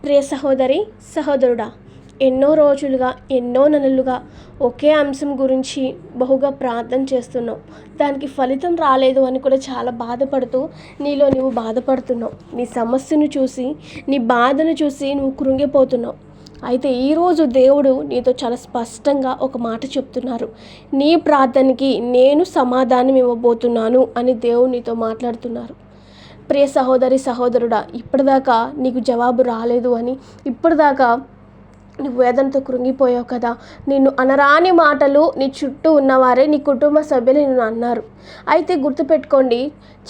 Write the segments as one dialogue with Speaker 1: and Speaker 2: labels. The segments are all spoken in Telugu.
Speaker 1: ప్రియ సహోదరి సహోదరుడా, ఎన్నో రోజులుగా ఎన్నో నెలలుగా ఒకే అంశం గురించి బహుగా ప్రార్థన చేస్తున్నావు. దానికి ఫలితం రాలేదు అని కూడా చాలా బాధపడుతూ నువ్వు బాధపడుతున్నావు. నీ సమస్యను చూసి, నీ బాధను చూసి నువ్వు కృంగిపోతున్నావు. అయితే ఈరోజు దేవుడు నీతో చాలా స్పష్టంగా ఒక మాట చెప్తున్నారు. నీ ప్రార్థనకి నేను సమాధానం ఇవ్వబోతున్నాను అని దేవుడు నీతో మాట్లాడుతున్నారు. ప్రియ సహోదరి సహోదరుడా, ఇప్పటిదాకా నీకు జవాబు రాలేదు అని, ఇప్పటిదాకా నువ్వు వేదనతో కృంగిపోయావు కదా. నిన్ను అనరాని మాటలు నీ చుట్టూ ఉన్నవారే, నీ కుటుంబ సభ్యులు నిన్ను అన్నారు. అయితే గుర్తుపెట్టుకోండి,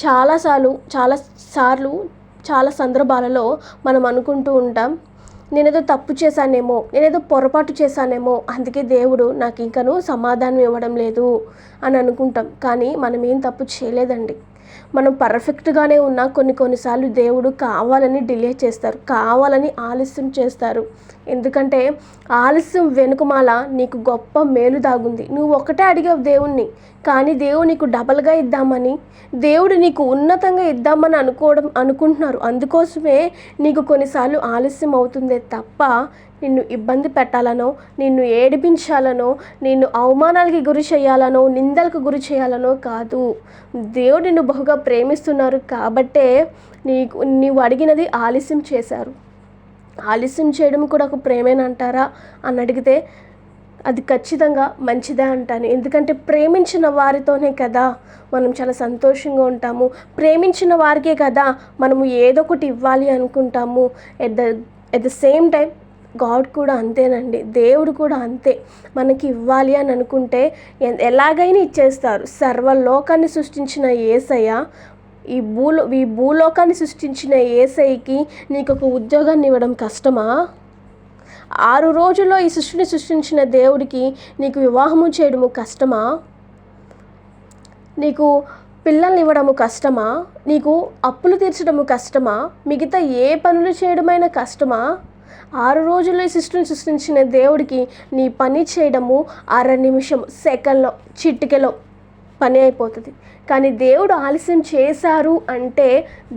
Speaker 1: చాలాసార్లు చాలా సందర్భాలలో మనం అనుకుంటూ ఉంటాం, నేనేదో తప్పు చేశానేమో, నేనేదో పొరపాటు చేశానేమో, అందుకే దేవుడు నాకు ఇంకనూ సమాధానం ఇవ్వడం లేదు అని అనుకుంటాం. కానీ మనం ఏం తప్పు చేయలేదండి. మనం పర్ఫెక్ట్గానే ఉన్నా కొన్నిసార్లు దేవుడు కావాలని డిలే చేస్తారు, కావాలని ఆలస్యం చేస్తారు. ఎందుకంటే ఆలస్యం వెనుకమాల నీకు గొప్ప మేలు దాగుంది. నువ్వు ఒకటే అడిగావు దేవుణ్ణి, కానీ దేవుడు నీకు డబల్గా ఇద్దామని, దేవుడు నీకు ఉన్నతంగా ఇద్దామని అనుకుంటున్నారు. అందుకోసమే నీకు కొన్నిసార్లు ఆలస్యం అవుతుందే తప్ప నిన్ను ఇబ్బంది పెట్టాలనో, నిన్ను ఏడిపించాలనో, నిన్ను అవమానాలకి గురి చేయాలనో, నిందలకు గురి చేయాలనో కాదు. దేవుడు నిన్ను బహుగా ప్రేమిస్తున్నారు కాబట్టే నీవు అడిగినది ఆలస్యం చేశారు. ఆలస్యం చేయడం కూడా ఒక ప్రేమేనంటారా అని అడిగితే అది ఖచ్చితంగా మంచిదే అంటాను. ఎందుకంటే ప్రేమించిన వారితోనే కదా మనం చాలా సంతోషంగా ఉంటాము. ప్రేమించిన వారికే కదా మనము ఏదో ఒకటి ఇవ్వాలి అనుకుంటాము. At the same time God కూడా అంతేనండి, దేవుడు కూడా అంతే. మనకి ఇవ్వాలి అని అనుకుంటే ఎలాగైనా ఇచ్చేస్తారు. సర్వలోకాన్ని సృష్టించిన యేసయ్య, ఈ భూలోకాన్ని సృష్టించిన యేసయ్యకి నీకు ఒక ఉద్యోగాన్ని ఇవ్వడం కష్టమా? 6 రోజుల్లో ఈ సృష్టిని సృష్టించిన దేవుడికి నీకు వివాహము చేయడము కష్టమా? నీకు పిల్లల్ని ఇవ్వడము కష్టమా? నీకు అప్పులు తీర్చడము కష్టమా? మిగతా ఏ పనులు చేయడమైనా కష్టమా? 6 రోజుల్లో ఈ సృష్టిని సృష్టించిన దేవుడికి నీ పని చేయడము 1/2 నిమిషం, సెకండ్లో, చిటికెలో పని అయిపోతుంది. కానీ దేవుడు ఆలస్యం చేశారు అంటే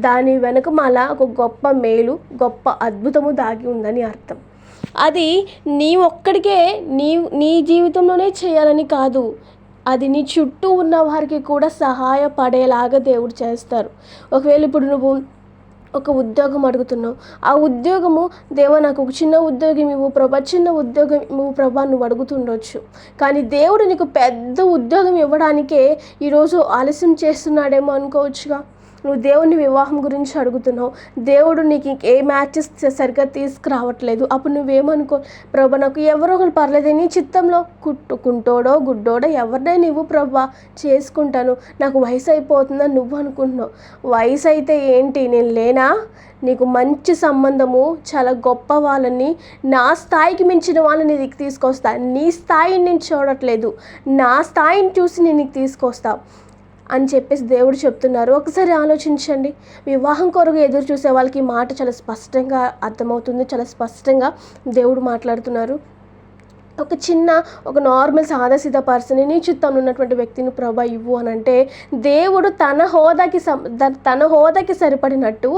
Speaker 1: దాని వెనుకమాల ఒక గొప్ప మేలు, గొప్ప అద్భుతము దాగి ఉందని అర్థం. అది నీ ఒక్కడికే నీ జీవితంలోనే చేయాలని కాదు, అది నీ చుట్టూ ఉన్న వారికి కూడా సహాయపడేలాగా దేవుడు చేస్తారు. ఒకవేళ ఇప్పుడు నువ్వు ఒక ఉద్యోగం అడుగుతున్నావు, ఆ ఉద్యోగము, దేవా నాకు ఒక చిన్న ఉద్యోగం ఇవ్వు ప్రభా, చిన్న ఉద్యోగం ఇవ్వు ప్రభా నువ్వు అడుగుతుండొచ్చు. కానీ దేవుడు నీకు పెద్ద ఉద్యోగం ఇవ్వడానికే ఈరోజు ఆలస్యం చేస్తున్నాడేమో అనుకోవచ్చుగా. నువ్వు దేవుని వివాహం గురించి అడుగుతున్నావు, దేవుడు నీకు ఏ మ్యాచెస్ సరిగ్గా తీసుకురావట్లేదు. అప్పుడు నువ్వేమనుకో, ప్రభా నాకు ఎవరో ఒకరు పర్లేదు, నీ చిత్తంలో కుంటోడో గుడ్డోడో ఎవరినైనా నువ్వు ప్రభా చేసుకుంటాను, నాకు వయసు అయిపోతుందని నువ్వు అనుకుంటున్నావు. వయసు అయితే ఏంటి, నేను లేనా? నీకు మంచి సంబంధము, చాలా గొప్ప వాళ్ళని, నా స్థాయికి మించిన వాళ్ళని నీకు తీసుకొస్తా. నీ స్థాయిని నేను చూడట్లేదు, నా స్థాయిని చూసి నేను నీకు తీసుకొస్తా అని చెప్పేసి దేవుడు చెప్తున్నారు. ఒకసారి ఆలోచించండి. వివాహం కొరకు ఎదురు చూసే వాళ్ళకి మాట చాలా స్పష్టంగా అర్థమవుతుంది, చాలా స్పష్టంగా దేవుడు మాట్లాడుతున్నారు. ఒక నార్మల్ సాదాసీదా పర్సన్, నీ చిత్తంలో ఉన్నటువంటి వ్యక్తిని ప్రభా ఇవ్వు అని అంటే దేవుడు తన హోదాకి సరిపడినట్టు,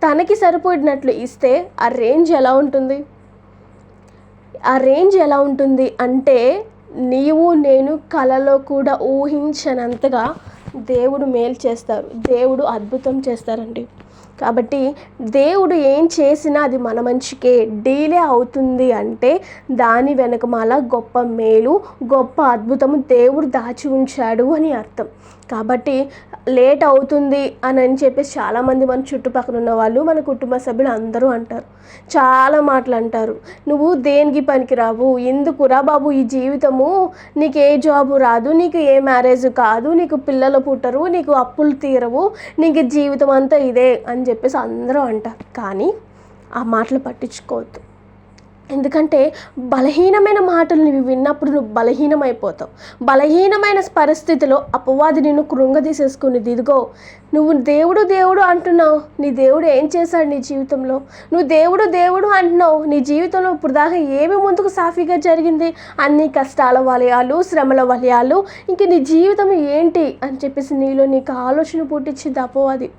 Speaker 1: తనకి సరిపడినట్లు ఇస్తే ఆ రేంజ్ ఎలా ఉంటుంది? ఆ రేంజ్ ఎలా ఉంటుంది అంటే నీవు నేను కలలో కూడా ఊహించనంతగా దేవుడు మేలు చేస్తారు, దేవుడు అద్భుతం చేస్తారండి. కాబట్టి దేవుడు ఏం చేసినా అది మన మంచికే. డిలే అవుతుంది అంటే దాని వెనకమాల గొప్ప మేలు, గొప్ప అద్భుతము దేవుడు దాచి ఉంచాడు అని అర్థం. కాబట్టి లేట్ అవుతుంది అని చెప్పేసి చాలామంది మన చుట్టుపక్కల ఉన్న వాళ్ళు, మన కుటుంబ సభ్యులు అందరూ అంటారు, చాలా మాటలు అంటారు. నువ్వు దేనికి పనికిరావు, ఎందుకురా బాబు ఈ జీవితము, నీకు ఏ జాబు రాదు, నీకు ఏ మ్యారేజ్ కాదు, నీకు పిల్లలు పుట్టరు, నీకు అప్పులు తీరవు, నీకు జీవితం అంతా ఇదే అని చెప్పేసి అందరూ అంటారు. కానీ ఆ మాటలు పట్టించుకోవద్దు. ఎందుకంటే బలహీనమైన మాటలు నువ్వు విన్నప్పుడు నువ్వు బలహీనమైపోతావు. బలహీనమైన పరిస్థితిలో అపవాది నిన్ను కృంగదీసేసుకుని, ఇదిగో నువ్వు దేవుడు దేవుడు అంటున్నావు, నీ దేవుడు ఏం చేశాడు నీ జీవితంలో? నువ్వు దేవుడు దేవుడు అంటున్నావు, నీ జీవితంలో ఇప్పుడు దాకా ఏమి ముందుకు సాఫీగా జరిగింది? అన్ని కష్టాల వలయాలు, శ్రమల వలయాలు, ఇంక నీ జీవితం ఏంటి అని చెప్పేసి నీకు ఆలోచన పుట్టించింది అపవాది.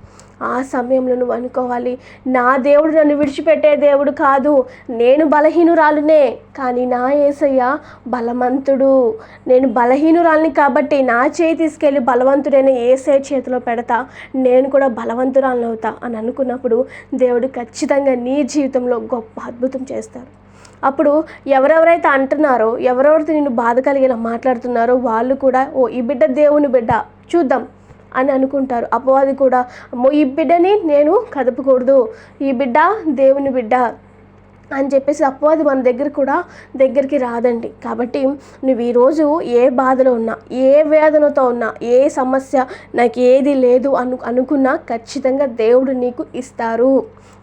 Speaker 1: ఆ సమయంలో నువ్వు అనుకోవాలి, నా దేవుడు నన్ను విడిచిపెట్టే దేవుడు కాదు, నేను బలహీనురాలునే, కానీ నా యేసయ్య బలవంతుడు. నేను బలహీనురాలిని కాబట్టి నా చేయి తీసుకెళ్ళి బలవంతుడైన యేసయ్య చేతిలో పెడతా, నేను కూడా బలవంతురాలను అవుతా అని అనుకున్నప్పుడు దేవుడు ఖచ్చితంగా నీ జీవితంలో గొప్ప అద్భుతం చేస్తారు. అప్పుడు ఎవరెవరైతే అంటున్నారో, ఎవరెవరైతే నిన్ను బాధ కలిగేలా మాట్లాడుతున్నారో వాళ్ళు కూడా, ఓ ఈ బిడ్డ దేవుని బిడ్డ, చూద్దాం అని అనుకుంటారు. అపవాది కూడా, అమ్మో ఈ బిడ్డని నేను కదపకూడదు, ఈ బిడ్డ దేవుని బిడ్డ అని చెప్పేసి అపవాది మన దగ్గరికి రాదండి. కాబట్టి నువ్వు ఈరోజు ఏ బాధలో ఉన్నా, ఏ వేదనతో ఉన్నా, ఏ సమస్య నాకు ఏది లేదు అనుకున్నా ఖచ్చితంగా దేవుడు నీకు ఇస్తారు.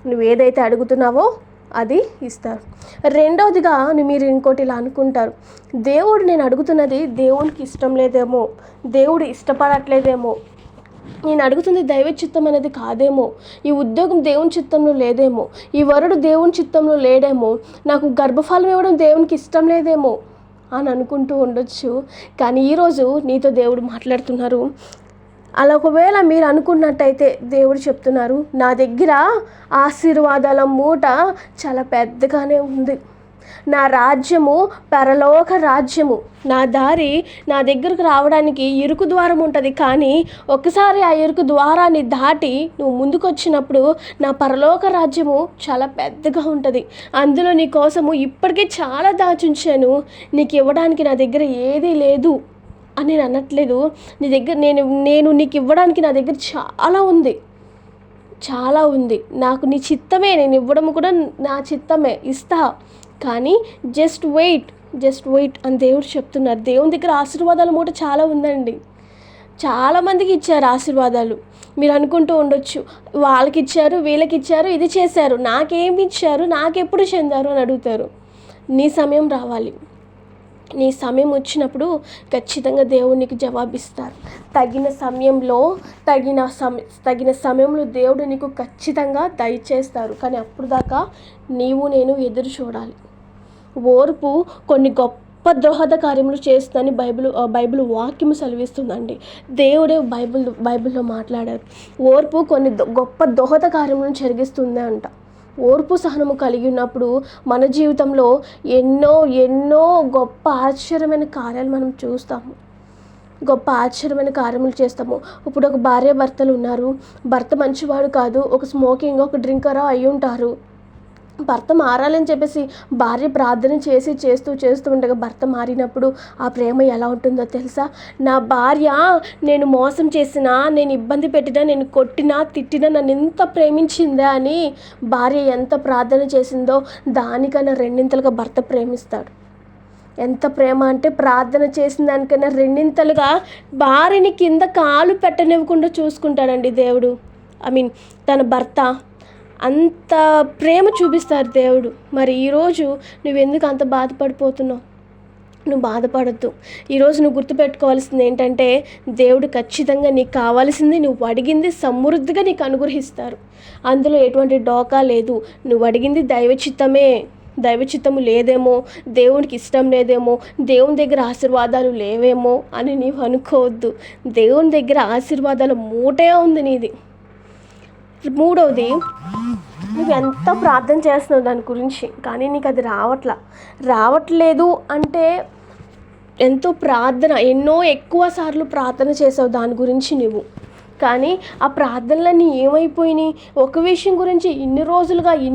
Speaker 1: నువ్వు ఏదైతే అడుగుతున్నావో అది ఇస్తారు. రెండవదిగా మీరు ఇంకోటి ఇలా అనుకుంటారు, దేవుడు నేను అడుగుతున్నది దేవునికి ఇష్టం లేదేమో, దేవుడు ఇష్టపడట్లేదేమో, నేను అడుగుతుంది దైవ చిత్తం అనేది కాదేమో, ఈ ఉద్యోగం దేవుని చిత్తంలో లేదేమో, ఈ వరుడు దేవుని చిత్తంలో లేడేమో, నాకు గర్భఫలం ఇవ్వడం దేవునికి ఇష్టం లేదేమో అని అనుకుంటూ ఉండొచ్చు. కానీ ఈరోజు నీతో దేవుడు మాట్లాడుతున్నారు. అలా ఒకవేళ మీరు అనుకున్నట్టయితే దేవుడు చెప్తున్నారు, నా దగ్గర ఆశీర్వాదాల మూట చాలా పెద్దగానే ఉంది, నా రాజ్యము పరలోక రాజ్యము, నా దారి నా దగ్గరకు రావడానికి ఇరుకు ద్వారం ఉంటుంది, కానీ ఒకసారి ఆ ఇరుకు ద్వారాన్ని దాటి నువ్వు ముందుకు వచ్చినప్పుడు నా పరలోక రాజ్యము చాలా పెద్దగా ఉంటుంది, అందులో నీ కోసము ఇప్పటికే చాలా దాచుంచాను, నీకు ఇవ్వడానికి నా దగ్గర ఏదీ లేదు అని నేను అనట్లేదు. నీ దగ్గర నేను నీకు ఇవ్వడానికి నా దగ్గర చాలా ఉంది, నాకు నీ చిత్తమే, నేను ఇవ్వడం కూడా నా చిత్తమే, ఇస్తా, కానీ జస్ట్ వెయిట్ అని దేవుడు చెప్తున్నారు. దేవుని దగ్గర ఆశీర్వాదాల మూట చాలా ఉందండి. చాలామందికి ఇచ్చారు ఆశీర్వాదాలు. మీరు అనుకుంటూ ఉండొచ్చు, వాళ్ళకి ఇచ్చారు, వీళ్ళకి ఇచ్చారు, ఇది చేశారు, నాకేమి ఇచ్చారు, నాకెప్పుడు చెందారు అని అడుగుతారు. నీ సమయం రావాలి. నీ సమయం వచ్చినప్పుడు ఖచ్చితంగా దేవుడు నీకు జవాబిస్తారు. తగిన సమయంలో దేవుడు నీకు ఖచ్చితంగా దయచేస్తారు. కానీ అప్పుడు దాకా నేను ఎదురు చూడాలి. ఓర్పు కొన్ని గొప్ప దోహద కార్యములు చేస్తుందని బైబిల్ వాక్యము సెలవిస్తుందండి. దేవుడే బైబిల్లో మాట్లాడారు. ఓర్పు కొన్ని గొప్ప దోహద కార్యములను జరిగిస్తుంది అంట. ఓర్పు సహనము కలిగి ఉన్నప్పుడు మన జీవితంలో ఎన్నో గొప్ప ఆశ్చర్యమైన కార్యాలు మనం చూస్తాము, గొప్ప ఆశ్చర్యమైన కార్యములు చేస్తాము. ఇప్పుడు ఒక భార్య భర్తలు ఉన్నారు, భర్త మంచివాడు కాదు, ఒక స్మోకింగ్, ఒక డ్రింకరా అయి ఉంటారు. భర్త మారాలని చెప్పేసి భార్య ప్రార్థన చేస్తూ ఉండగా భర్త మారినప్పుడు ఆ ప్రేమ ఎలా ఉంటుందో తెలుసా? నా భార్య నేను మోసం చేసినా, నేను ఇబ్బంది పెట్టినా, నేను కొట్టినా తిట్టినా నన్ను ఎంత ప్రేమించిందా అని భార్య ఎంత ప్రార్థన చేసిందో దానికన్నా రెండింతలుగా భర్త ప్రేమిస్తాడు. ఎంత ప్రేమ అంటే ప్రార్థన చేసిన దానికన్నా రెండింతలుగా భార్యని కింద కాలు పెట్టనివ్వకుండా చూసుకుంటాడండి దేవుడు. తన భర్త అంత ప్రేమ చూపిస్తారు దేవుడు. మరి ఈరోజు నువ్వెందుకు అంత బాధపడిపోతున్నావు? నువ్వు బాధపడద్దు. ఈరోజు నువ్వు గుర్తుపెట్టుకోవాల్సింది ఏంటంటే, దేవుడు ఖచ్చితంగా నీకు కావాల్సింది, నువ్వు అడిగింది సమృద్ధిగా నీకు అనుగ్రహిస్తారు. అందులో ఎటువంటి డోకా లేదు. నువ్వు అడిగింది దైవచిత్తము లేదేమో, దేవునికి ఇష్టం లేదేమో, దేవుని దగ్గర ఆశీర్వాదాలు లేవేమో అని నీవు అనుకోవద్దు. దేవుని దగ్గర ఆశీర్వాదాల మూటే ఉంది నీది. మూడవది, నువ్వు ఎంత ప్రార్థన చేస్తున్నావు దాని గురించి, కానీ నీకు అది రావట్లేదు అంటే ఎన్నో ఎక్కువ సార్లు ప్రార్థన చేసావు దాని గురించి నువ్వు, కానీ ఆ ప్రార్థనలన్నీ ఏమైపోయినాయి? ఒక విషయం గురించి ఇన్ని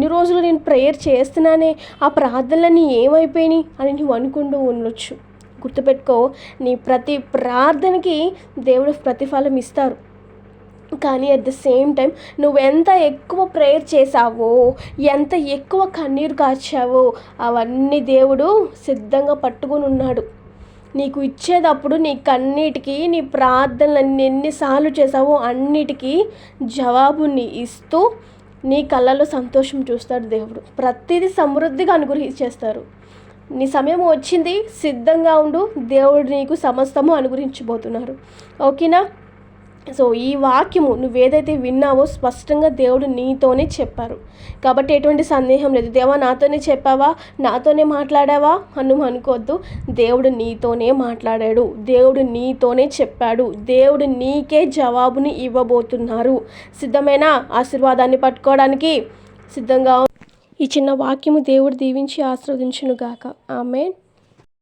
Speaker 1: రోజులు నేను ప్రేయర్ చేస్తున్నానే, ఆ ప్రార్థనలన్నీ ఏమైపోయినాయి అని నువ్వు అనుకుంటూ ఉండొచ్చు. గుర్తుపెట్టుకో, నీ ప్రతి ప్రార్థనకి దేవుడు ప్రతిఫలం ఇస్తారు. కానీ అట్ ద సేమ్ టైం నువ్వు ఎంత ఎక్కువ ప్రేయర్ చేసావో, ఎంత ఎక్కువ కన్నీరు కార్చావో అవన్నీ దేవుడు సిద్ధంగా పట్టుకొని ఉన్నాడు. నీకు ఇచ్చేటప్పుడు నీ కన్నీటికి, నీ ప్రార్థనలు ఎన్నిసార్లు చేసావో అన్నిటికీ జవాబుని ఇస్తూ నీ కళ్ళలో సంతోషం చూస్తాడు దేవుడు. ప్రతిదీ సమృద్ధిగా అనుగ్రహించేస్తారు. నీ సమయం వచ్చింది, సిద్ధంగా ఉండు. దేవుడు నీకు సమస్తము అనుగ్రహించబోతున్నారు. ఓకేనా? సో ఈ వాక్యము నువ్వేదైతే విన్నావో స్పష్టంగా దేవుడు నీతోనే చెప్పారు. కాబట్టి ఎటువంటి సందేహం లేదు. దేవా నాతోనే చెప్పావా, నాతోనే మాట్లాడావా అని అనుకోవద్దు. దేవుడు నీతోనే మాట్లాడాడు, దేవుడు నీతోనే చెప్పాడు, దేవుడు నీకే జవాబుని ఇవ్వబోతున్నారు. సిద్ధమేనా ఆశీర్వాదాన్ని పట్టుకోవడానికి? సిద్ధంగా ఈ చిన్న వాక్యము దేవుడు దీవించి ఆశీర్వదించునుగాక. ఆమేన్.